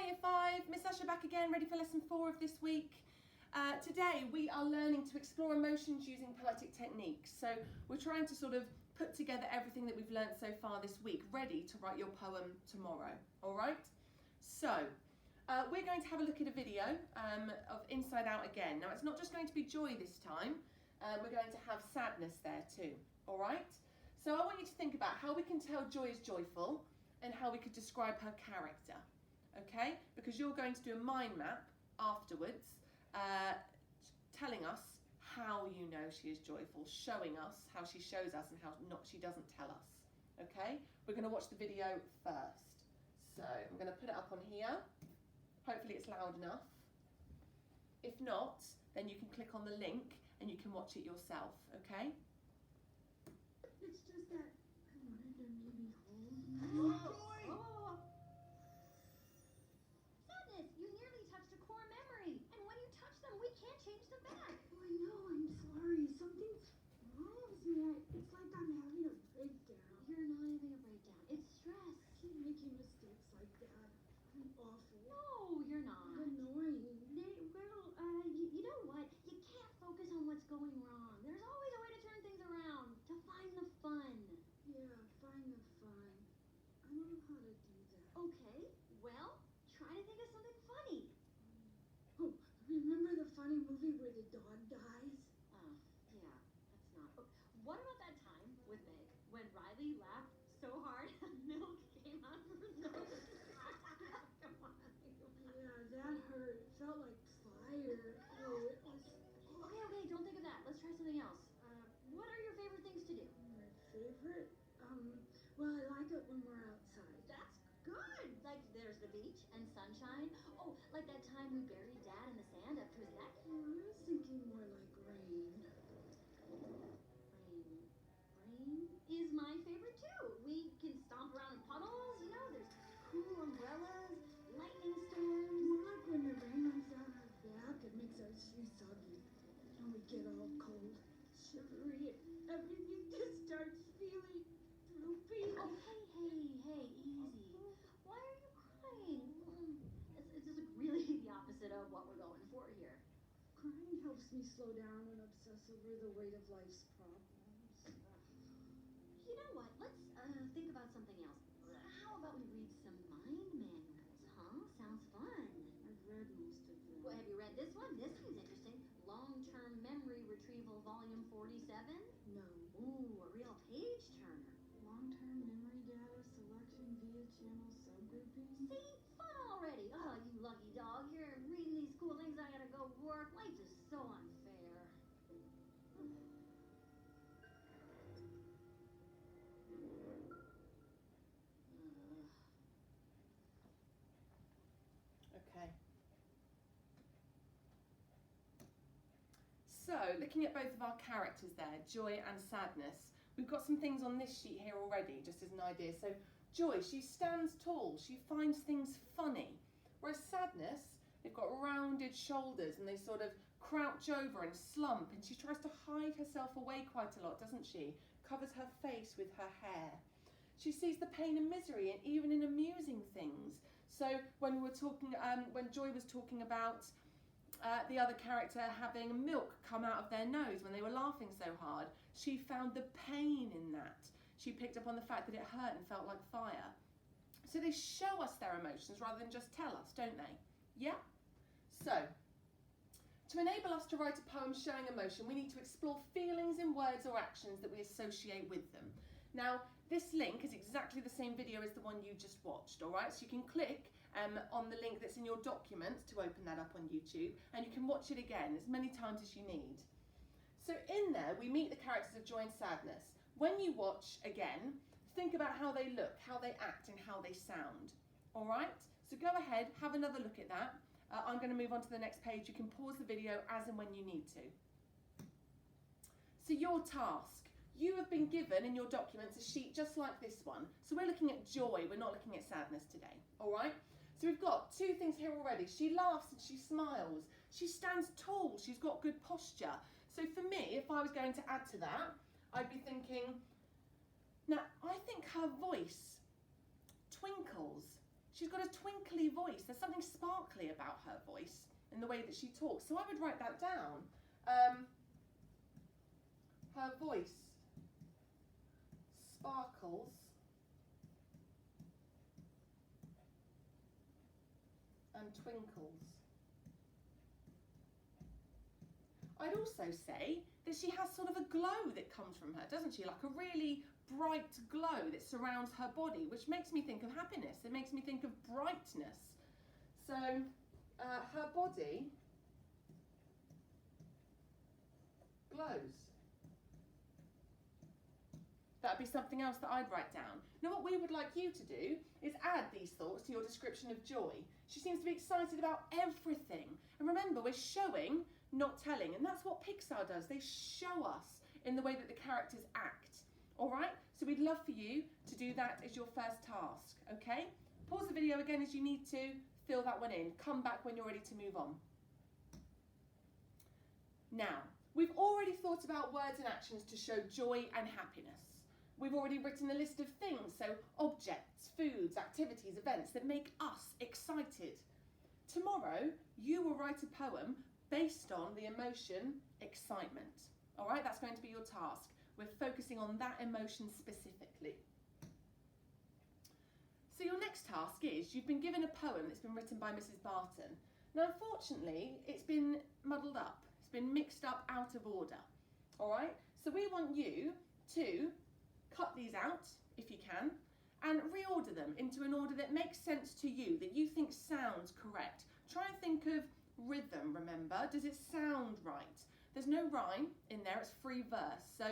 Year 5, Miss Usher back again, ready for lesson 4 of this week. Today we are learning to explore emotions using poetic techniques. So we're trying to sort of put together everything that we've learned so far this week, ready to write your poem tomorrow, all right? So we're going to have a look at a video of Inside Out again. Now it's not just going to be joy this time, we're going to have sadness there too, all right? So I want you to think about how we can tell Joy is joyful and how we could describe her character, okay? Because you're going to do a mind map afterwards, telling us how you know she is joyful, showing us how she shows us and how not she doesn't tell us, okay? We're going to watch the video first. So I'm going to put it up on here. Hopefully it's loud enough. If not, then you can click on the link and you can watch it yourself, okay? It's just that I wanted them to be home. Oh. Sadness, you nearly touched a core memory. And when you touch them, we can't change them back. Oh, I know, I'm sorry. Something's wrong with me. It's like I'm having a breakdown. You're not having a breakdown. It's stress. I keep making mistakes like that. I'm awful. No, you're It's not. annoying. You know what? You can't focus on what's going wrong. There's always a way to turn things around, to find the fun. Yeah, find the fun. I don't know how to do that. Okay, well, try to think of something funny. Oh, remember the funny movie where the dog dies? Yeah, that's not. Oh, what about that time with Meg when Riley laughed so hard milk came out of her nose? Come on. Yeah, that hurt. It felt like fire. Oh, it was Okay, don't think of that. Let's try something else. What are your favorite things to do? my favorite. Well, I like it when we're outside. That's good. Like there's the beach and sunshine. Oh, like that time we buried Dad in the sand up to his neck. Oh, I was thinking more like rain. Rain is my favorite too. We can stomp around in puddles. You know, there's cool umbrellas, lightning storms. More like when the rain runs down our back and makes our shoes soggy. And we get all cold, shivery, and everything just starts feeling droopy. Oh, hey, easy. Why are you crying? It's just really the opposite of what we're going for here. Crying helps me slow down and obsess over the weight of life's problems. You know what? Let's think about something else. How about we read some mind manuals, huh? Sounds fun. I've read most of them. Well, have you read this one? This seems interesting. Long-term memory retrieval, volume 47. No. Ooh, a real page turner. Long-term memory data selection via channel subgrouping. See, fun already. Oh, you lucky dog. You're reading these cool things. I gotta go work. Life is so unfair. Okay. So, looking at both of our characters there, Joy and Sadness, we've got some things on this sheet here already, just as an idea. So, Joy, she stands tall, she finds things funny. Whereas Sadness, they've got rounded shoulders and they sort of crouch over and slump, and she tries to hide herself away quite a lot, doesn't she? Covers her face with her hair. She sees the pain and misery, and even in amusing things. So when we were talking, when Joy was talking about the other character having milk come out of their nose when they were laughing so hard, she found the pain in that. She picked up on the fact that it hurt and felt like fire. So they show us their emotions rather than just tell us, don't they? Yeah? So, to enable us to write a poem showing emotion, we need to explore feelings in words or actions that we associate with them. Now, this link is exactly the same video as the one you just watched, all right? So you can click on the link that's in your document to open that up on YouTube, and you can watch it again as many times as you need. So in there, we meet the characters of Joy and Sadness. When you watch again, think about how they look, how they act, and how they sound, all right? So go ahead, have another look at that. I'm going to move on to the next page. You can pause the video as and when you need to. So your task. You have been given in your documents a sheet just like this one. So we're looking at Joy, we're not looking at Sadness today, all right? So we've got two things here already. She laughs and she smiles. She stands tall, she's got good posture. So for me, if I was going to add to that, I'd be thinking, now I think her voice twinkles. She's got a twinkly voice. There's something sparkly about her voice in the way that she talks. So I would write that down. Her voice sparkles and twinkles. I'd also say that she has sort of a glow that comes from her, doesn't she? Like a really bright glow that surrounds her body, which makes me think of happiness. It makes me think of brightness. So her body glows. That'd be something else that I'd write down. Now what we would like you to do is add these thoughts to your description of Joy. She seems to be excited about everything. And remember, we're showing, not telling. And that's what Pixar does. They show us in the way that the characters act. All right? So we'd love for you to do that as your first task, okay? Pause the video again as you need to. Fill that one in. Come back when you're ready to move on. Now, we've already thought about words and actions to show joy and happiness. We've already written a list of things, so objects, foods, activities, events that make us excited. Tomorrow, you will write a poem based on the emotion excitement. All right, that's going to be your task. We're focusing on that emotion specifically. So your next task is, you've been given a poem that's been written by Mrs. Barton. Now, unfortunately, it's been muddled up. It's been mixed up out of order. All right, so we want you to cut these out, if you can, and reorder them into an order that makes sense to you, that you think sounds correct. Try and think of rhythm, remember. Does it sound right? There's no rhyme in there, it's free verse. So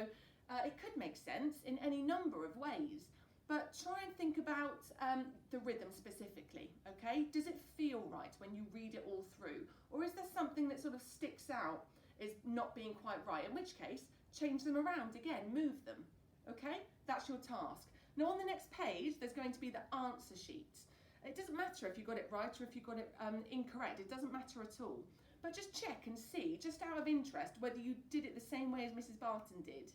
it could make sense in any number of ways. But try and think about the rhythm specifically, okay? Does it feel right when you read it all through? Or is there something that sort of sticks out as not being quite right? In which case, change them around again, move them, okay? That's your task. Now on the next page, there's going to be the answer sheet. It doesn't matter if you got it right or if you got it incorrect. It doesn't matter at all. But just check and see, just out of interest, whether you did it the same way as Mrs. Barton did.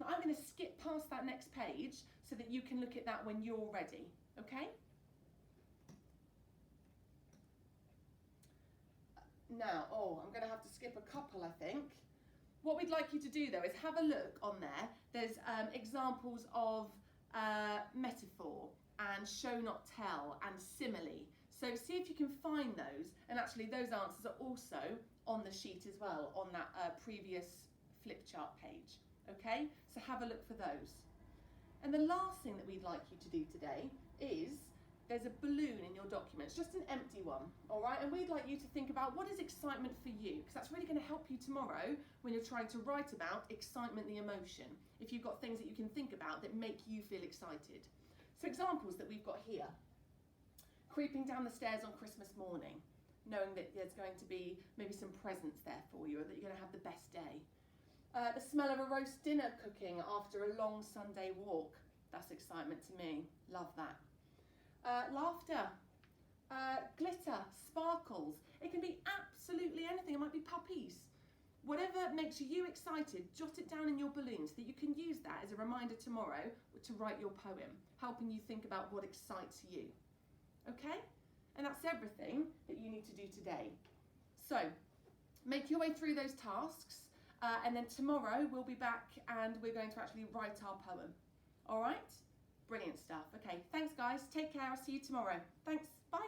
Now I'm going to skip past that next page so that you can look at that when you're ready, okay? Now, I'm going to have to skip a couple, I think. What we'd like you to do, though, is have a look on there. There's examples of metaphor and show not tell and simile. So see if you can find those. And actually, those answers are also on the sheet as well, on that previous flip chart page. Okay, so have a look for those. And the last thing that we'd like you to do today is, there's a balloon in your documents, just an empty one, all right? And we'd like you to think about, what is excitement for you? Because that's really going to help you tomorrow when you're trying to write about excitement, the emotion, if you've got things that you can think about that make you feel excited. So examples that we've got here. Creeping down the stairs on Christmas morning, knowing that there's going to be maybe some presents there for you, or that you're going to have the best day. The smell of a roast dinner cooking after a long Sunday walk. That's excitement to me. Love that. Laughter, glitter, sparkles. It can be absolutely anything. It might be puppies. Whatever makes you excited, jot it down in your balloon so that you can use that as a reminder tomorrow to write your poem, helping you think about what excites you. Okay? And that's everything that you need to do today. So, make your way through those tasks. And then tomorrow we'll be back and we're going to actually write our poem. All right? Brilliant stuff. Okay, thanks guys. Take care. I'll see you tomorrow. Thanks. Bye.